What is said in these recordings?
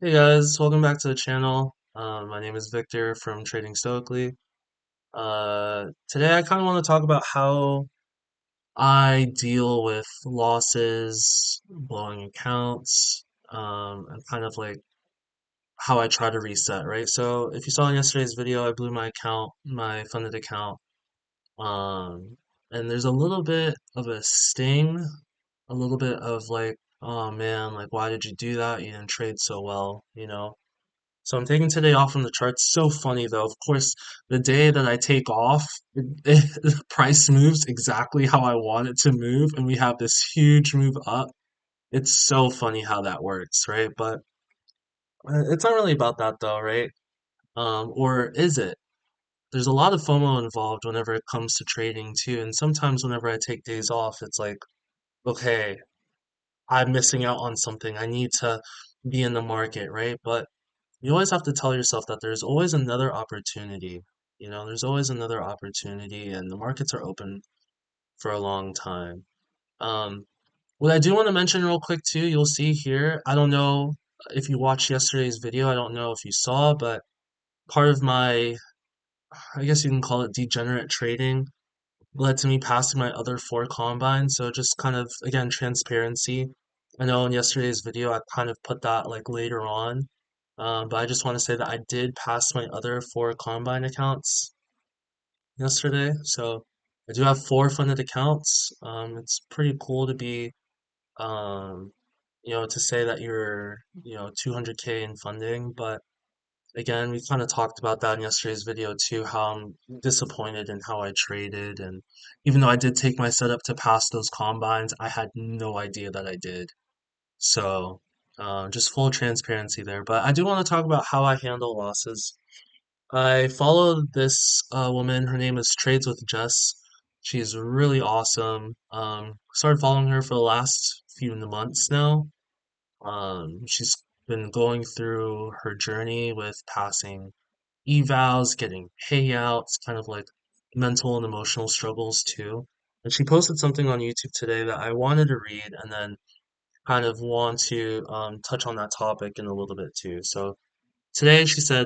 Hey guys, welcome back to the channel. My name is Victor from Trading Stoically. Today I kind of want to talk about how I deal with losses, blowing accounts, and kind of like how I try to reset, right? So if you saw in yesterday's video, I blew my account, my funded account, um, and there's a little bit of a sting, a little bit of like, oh man, like why did you do that? You didn't trade so well. So I'm taking today off from the charts. So funny though. Of course, the day that I take off, the price moves exactly how I want it to move, and we have this huge move up. It's so funny how that works, right? But it's not really about that though, right? Or is it? There's a lot of FOMO involved whenever it comes to trading too, and sometimes whenever I take days off, it's like, okay, I'm missing out on something. I need to be in the market, right? But you always have to tell yourself that there's always another opportunity. There's always another opportunity, and the markets are open for a long time. Um, what I do want to mention real quick too, you'll see here, I don't know if you watched yesterday's video, I don't know if you saw, but part of my, I guess you can call it degenerate trading, led to me passing my other four combines. So just kind of, again, transparency. I know in yesterday's video, I kind of put that like later on. But I just want to say that I did pass my other four combine accounts yesterday. So I do have four funded accounts. It's pretty cool to be, um, to say that you're, 200K in funding. But again, we kind of talked about that in yesterday's video too, how I'm disappointed in how I traded. And even though I did take my setup to pass those combines, I had no idea that I did. So, just full transparency there. But I do want to talk about how I handle losses. I follow this woman. Her name is Trades with Jess. She's really awesome. Started following her for the last few months now. She's been going through her journey with passing evals, getting payouts, kind of like mental and emotional struggles too. And she posted something on YouTube today that I wanted to read and then kind of want to touch on that topic in a little bit too. So today she said,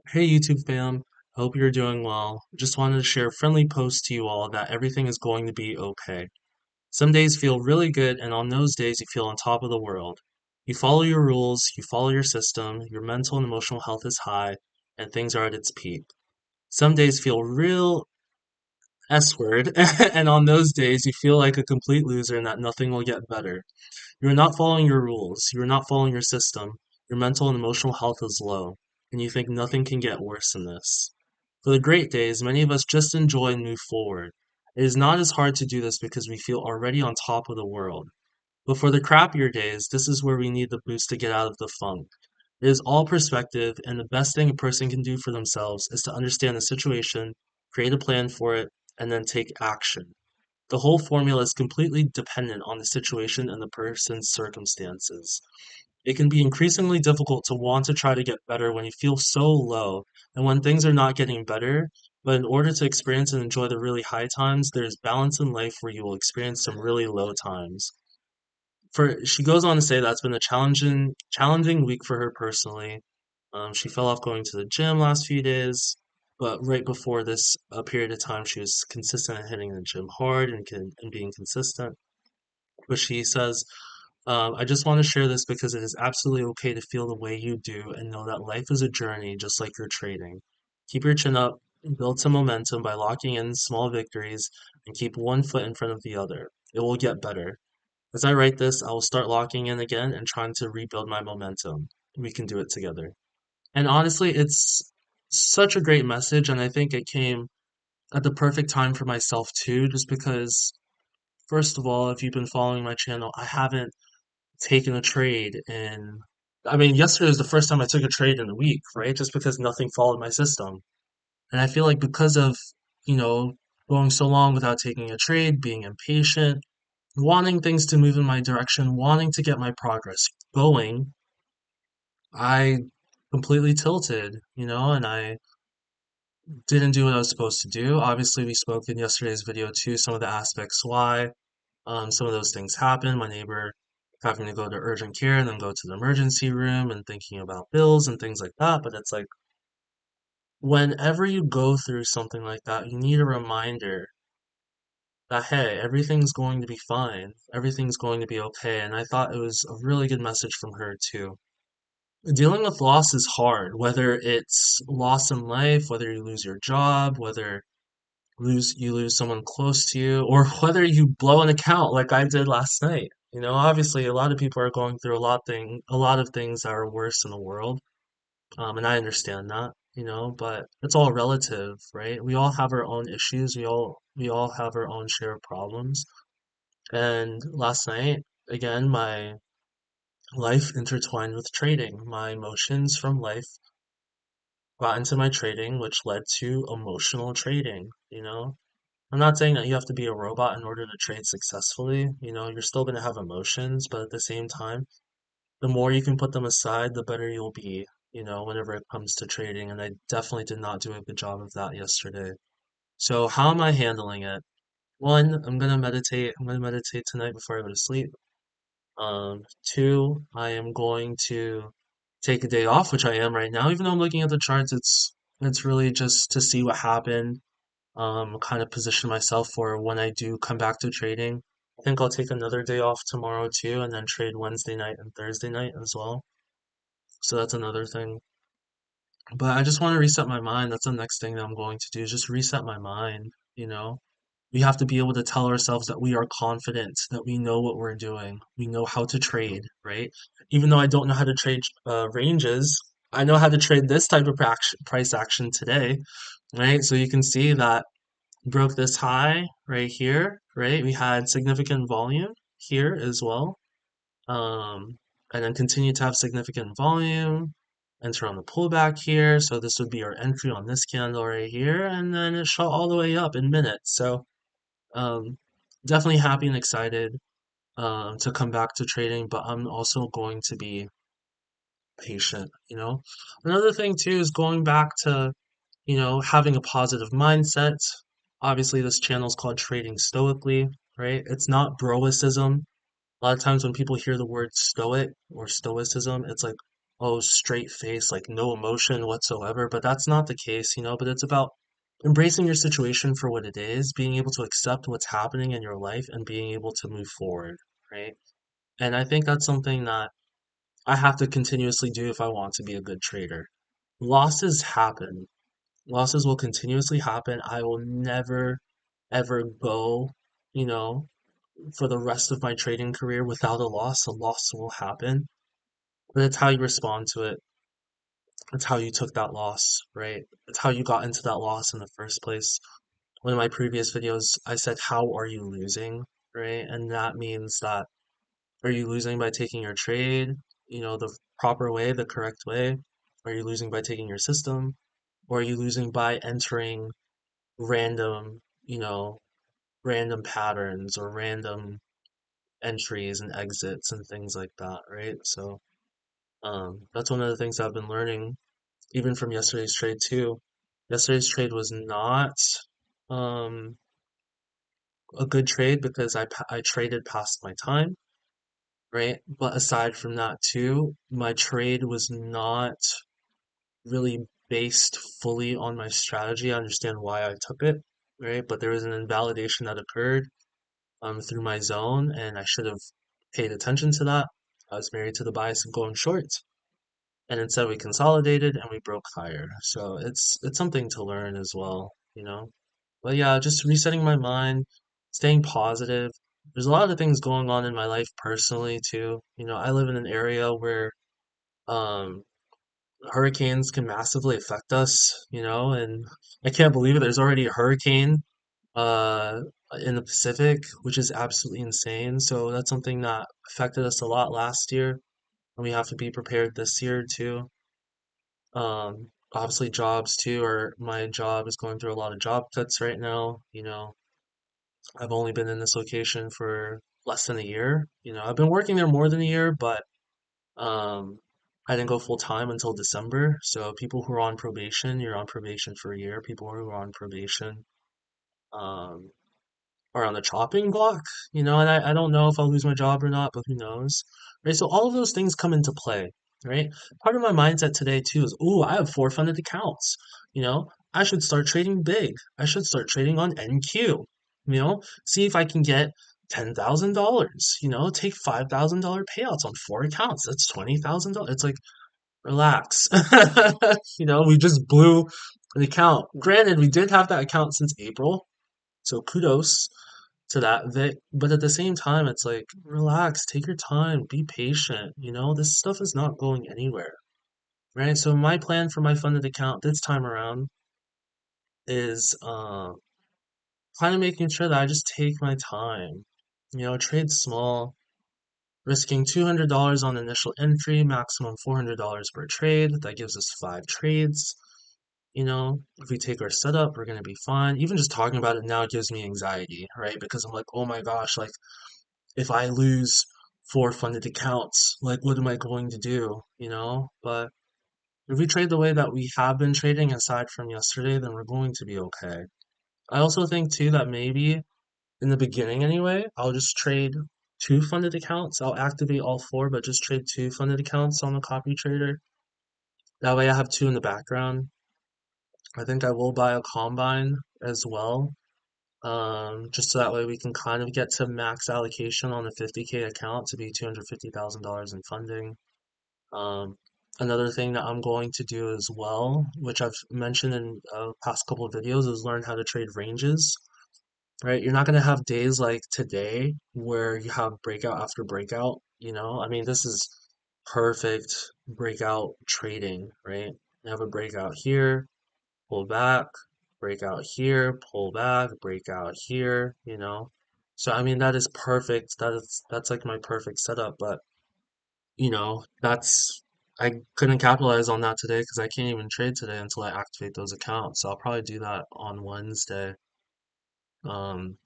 "Hey YouTube fam, hope you're doing well. Just wanted to share a friendly post to you all that everything is going to be okay. Some days feel really good, and on those days you feel on top of the world. You follow your rules, you follow your system, your mental and emotional health is high, and things are at its peak. Some days feel real S word, and on those days you feel like a complete loser and that nothing will get better. You are not following your rules, you are not following your system, your mental and emotional health is low, and you think nothing can get worse than this. For the great days, many of us just enjoy and move forward. It is not as hard to do this because we feel already on top of the world. But for the crappier days, this is where we need the boost to get out of the funk. It is all perspective, and the best thing a person can do for themselves is to understand the situation, create a plan for it, and then take action. The whole formula is completely dependent on the situation and the person's circumstances. It can be increasingly difficult to want to try to get better when you feel so low and when things are not getting better. But in order to experience and enjoy the really high times, there's balance in life where you will experience some really low times. For she goes on to say that's been a challenging week for her personally. She fell off going to the gym last few days, but right before this a period of time, she was consistent at hitting the gym hard and being consistent. But she says, I just want to share this because it is absolutely okay to feel the way you do and know that life is a journey just like you're trading. Keep your chin up, build some momentum by locking in small victories, and keep one foot in front of the other. It will get better. As I write this, I will start locking in again and trying to rebuild my momentum. We can do it together. And honestly, it's such a great message, and I think it came at the perfect time for myself too, just because, first of all, if you've been following my channel, I haven't taken a trade in, I mean, yesterday was the first time I took a trade in a week, right? Just because nothing followed my system. And I feel like because of, you know, going so long without taking a trade, being impatient, wanting things to move in my direction, wanting to get my progress going, I completely tilted, and I didn't do what I was supposed to do. Obviously, we spoke in yesterday's video too, some of the aspects why some of those things happened. My neighbor having to go to urgent care and then go to the emergency room and thinking about bills and things like that. But it's like whenever you go through something like that, you need a reminder that, hey, everything's going to be fine. Everything's going to be okay. And I thought it was a really good message from her too. Dealing with loss is hard, whether it's loss in life, whether you lose your job, whether you lose someone close to you, or whether you blow an account like I did last night. Obviously a lot of people are going through a lot of things that are worse in the world. And I understand that, but it's all relative, right? We all have our own issues. We all have our own share of problems. And last night, again, my life intertwined with trading. My emotions from life got into my trading, which led to emotional trading. I'm not saying that you have to be a robot in order to trade successfully. You're still going to have emotions, but at the same time, the more you can put them aside, the better you'll be, whenever it comes to trading. And I definitely did not do a good job of that yesterday. So how am I handling it? One, I'm gonna meditate. I'm gonna meditate tonight before I go to sleep. Two, I am going to take a day off, which I am right now. Even though I'm looking at the charts, it's really just to see what happened. Kind of position myself for when I do come back to trading. I think I'll take another day off tomorrow too, and then trade Wednesday night and Thursday night as well. So that's another thing. But I just want to reset my mind. That's the next thing that I'm going to do, is just reset my mind, you know? We have to be able to tell ourselves that we are confident, that we know what we're doing. We know how to trade, right? Even though I don't know how to trade ranges, I know how to trade this type of price action today, right? So you can see that broke this high right here, right? We had significant volume here as well. Um, and then continue to have significant volume, enter on the pullback here. So this would be our entry on this candle right here, and then it shot all the way up in minutes. So um, definitely happy and excited to come back to trading, but I'm also going to be patient. Another thing too is going back to, having a positive mindset. Obviously, this channel is called Trading Stoically, right? It's not broicism. A lot of times when people hear the word stoic or stoicism, it's like, oh, straight face, like no emotion whatsoever. But that's not the case. But it's about embracing your situation for what it is, being able to accept what's happening in your life and being able to move forward, right? And I think that's something that I have to continuously do if I want to be a good trader. Losses happen. Losses will continuously happen. I will never, ever go, you know, for the rest of my trading career without a loss. A loss will happen, but it's how you respond to it. It's how you took that loss, right? It's how you got into that loss in the first place. One of my previous videos, I said, how are you losing, right? And that means that, are you losing by taking your trade, the proper way, the correct way? Are you losing by taking your system? Or are you losing by entering random, random patterns or random entries and exits and things like that, right? So that's one of the things I've been learning, even from yesterday's trade too. Yesterday's trade was not um, a good trade because I traded past my time, right? But aside from that too, my trade was not really based fully on my strategy. I understand why I took it, right? But there was an invalidation that occurred through my zone, and I should have paid attention to that. I was married to the bias of going short, and instead we consolidated and we broke higher. So it's something to learn as well. But yeah, just resetting my mind, staying positive. There's a lot of things going on in my life personally too. I live in an area where um hurricanes can massively affect us, and I can't believe it. There's already a hurricane uh in the Pacific, which is absolutely insane. So that's something that affected us a lot last year, and we have to be prepared this year too. Obviously jobs too, or my job is going through a lot of job cuts right now. I've only been in this location for less than a year. I've been working there more than a year, but um, I didn't go full time until December. So people who are on probation, you're on probation for a year. People who are on probation, um, are on the chopping block, and I don't know if I'll lose my job or not, but who knows, right? So all of those things come into play, right? Part of my mindset today too is, ooh, I have 4 funded accounts, I should start trading big. I should start trading on NQ, see if I can get $10,000, take $5,000 payouts on 4 accounts. That's $20,000. It's like, relax. We just blew an account. Granted, we did have that account since April, so kudos to that Vic. But at the same time, it's like, relax, take your time, be patient. This stuff is not going anywhere, right? So my plan for my funded account this time around is kind of making sure that I just take my time. Trade small, risking $200 on initial entry, maximum $400 per trade. That gives us 5 trades. If we take our setup, we're going to be fine. Even just talking about it now gives me anxiety, right? Because I'm like, oh my gosh, like if I lose 4 funded accounts, like what am I going to do? But if we trade the way that we have been trading aside from yesterday, then we're going to be okay. I also think too that maybe in the beginning anyway, I'll just trade 2 funded accounts. I'll activate all 4, but just trade 2 funded accounts on the copy trader. That way I have 2 in the background. I think I will buy a combine as well. Just so that way we can kind of get to max allocation on the 50K account to be $250,000 in funding. Um, Another thing that I'm going to do as well, which I've mentioned in past couple of videos, is learn how to trade ranges, right? You're not going to have days like today where you have breakout after breakout, I mean, this is perfect breakout trading, right? You have a breakout here, pull back, breakout here, pull back, breakout here, So I mean that is perfect. That's like my perfect setup, but that's I couldn't capitalize on that today because I can't even trade today until I activate those accounts. So I'll probably do that on Wednesday. Um,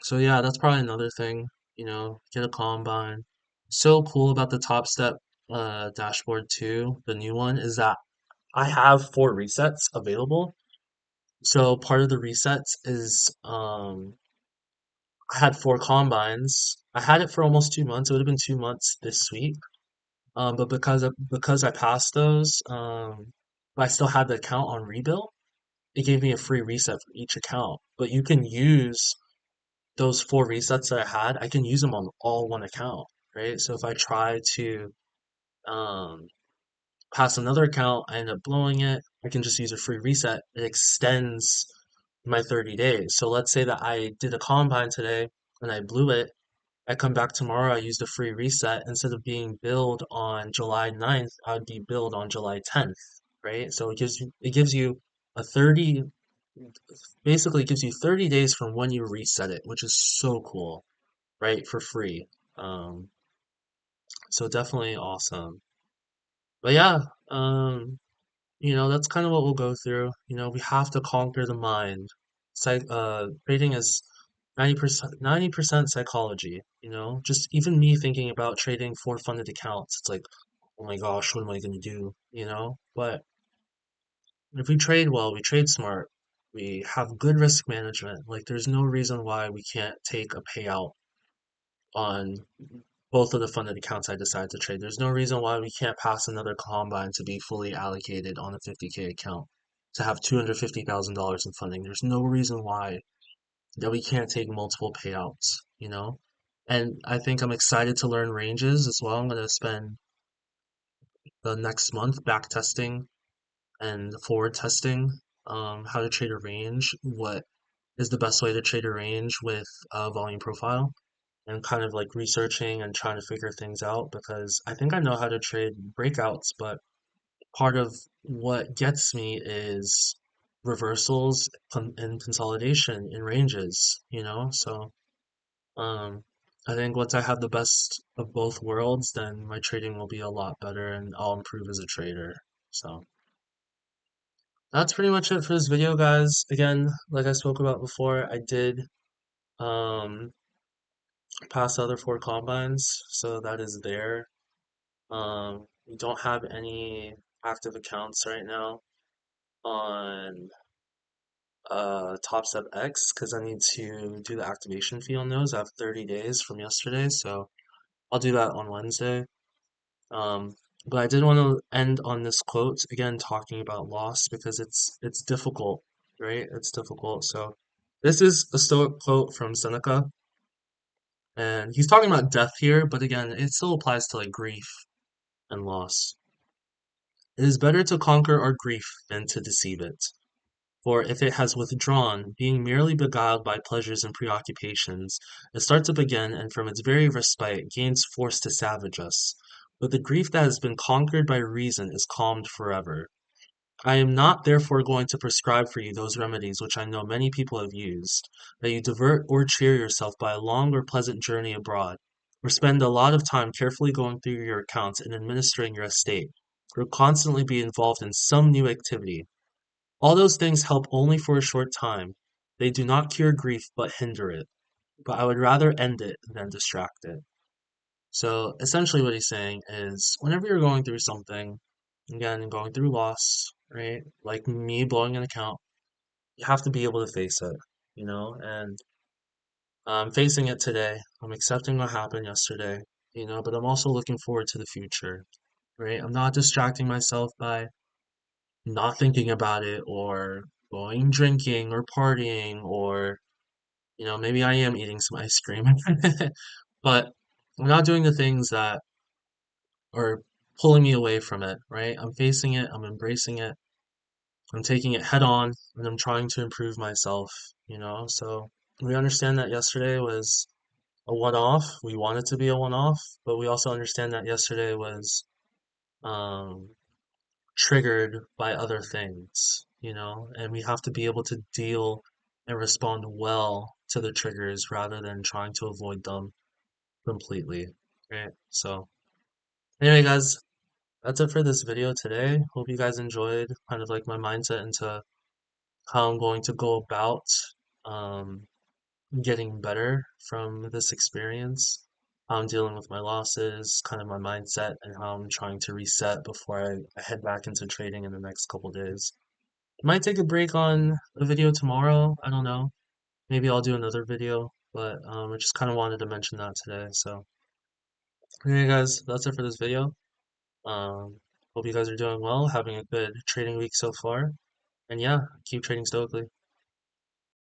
so yeah, that's probably another thing, get a combine. So cool about the Top Step dashboard too, the new one, is that I have 4 resets available. So part of the resets is I had 4 combines. I had it for almost 2 months. It would have been 2 months this week. But because I passed those, but I still had the account on rebill, it gave me a free reset for each account. But you can use those 4 resets that I had, I can use them on all one account, right? So if I try to um pass another account, I end up blowing it, I can just use a free reset. It extends my 30 days. So let's say that I did a combine today and I blew it. I come back tomorrow, I used a free reset. Instead of being billed on July 9th, I would be billed on July 10th, right? So it gives you a 30 basically it gives you 30 days from when you reset it, which is so cool, right? For free. Um, so definitely awesome. But yeah, that's kind of what we'll go through. We have to conquer the mind. Trading is 90% psychology, Just even me thinking about trading 4 funded accounts, it's like, oh my gosh, what am I gonna do? But if we trade well, we trade smart, we have good risk management, like there's no reason why we can't take a payout on both of the funded accounts I decide to trade. There's no reason why we can't pass another combine to be fully allocated on a 50K account to have $250,000 in funding. There's no reason why that we can't take multiple payouts. And I think I'm excited to learn ranges as well. I'm going to spend the next month back testing and forward testing how to trade a range, what is the best way to trade a range with a volume profile, and kind of like researching and trying to figure things out because I think I know how to trade breakouts, but part of what gets me is reversals and consolidation in ranges. So um, I think once I have the best of both worlds, then my trading will be a lot better and I'll improve as a trader. So that's pretty much it for this video, guys. Again, like I spoke about before, I did um, pass the other 4 combines, so that is there. We don't have any active accounts right now on Top Step X because I need to do the activation fee on those. I have 30 days from yesterday, so I'll do that on Wednesday. Um, but I did want to end on this quote again, talking about loss because it's difficult, right? It's difficult. So this is a Stoic quote from Seneca, and he's talking about death here, but again, it still applies to like grief and loss. It is better to conquer our grief than to deceive it. For if it has withdrawn, being merely beguiled by pleasures and preoccupations, it starts up again and from its very respite gains force to savage us. But the grief that has been conquered by reason is calmed forever. I am not therefore going to prescribe for you those remedies which I know many people have used, that you divert or cheer yourself by a long or pleasant journey abroad, or spend a lot of time carefully going through your accounts and administering your estate, or constantly be involved in some new activity. All those things help only for a short time. They do not cure grief but hinder it. But I would rather end it than distract it. So essentially, what he's saying is whenever you're going through something, again, going through loss, right? Like me blowing an account, you have to be able to face it, and I'm facing it today. I'm accepting what happened yesterday, but I'm also looking forward to the future, right? I'm not distracting myself by not thinking about it or going drinking or partying or maybe I am eating some ice cream but I'm not doing the things that are pulling me away from it, right? I'm facing it, I'm embracing it, I'm taking it head on, and I'm trying to improve myself, so we understand that yesterday was a one-off. We want it to be a one-off, but we also understand that yesterday was um triggered by other things, and we have to be able to deal and respond well to the triggers rather than trying to avoid them completely. Right? So, anyway, guys, that's it for this video today. Hope you guys enjoyed kind of like my mindset into how I'm going to go about um, getting better from this experience. How I'm dealing with my losses, kind of my mindset, and how I'm trying to reset before I head back into trading in the next couple days. Might take a break on a video tomorrow. I don't know. Maybe I'll do another video, but I just kind of wanted to mention that today. So, anyway, guys, that's it for this video. Hope you guys are doing well, having a good trading week so far. And yeah, keep trading stoically.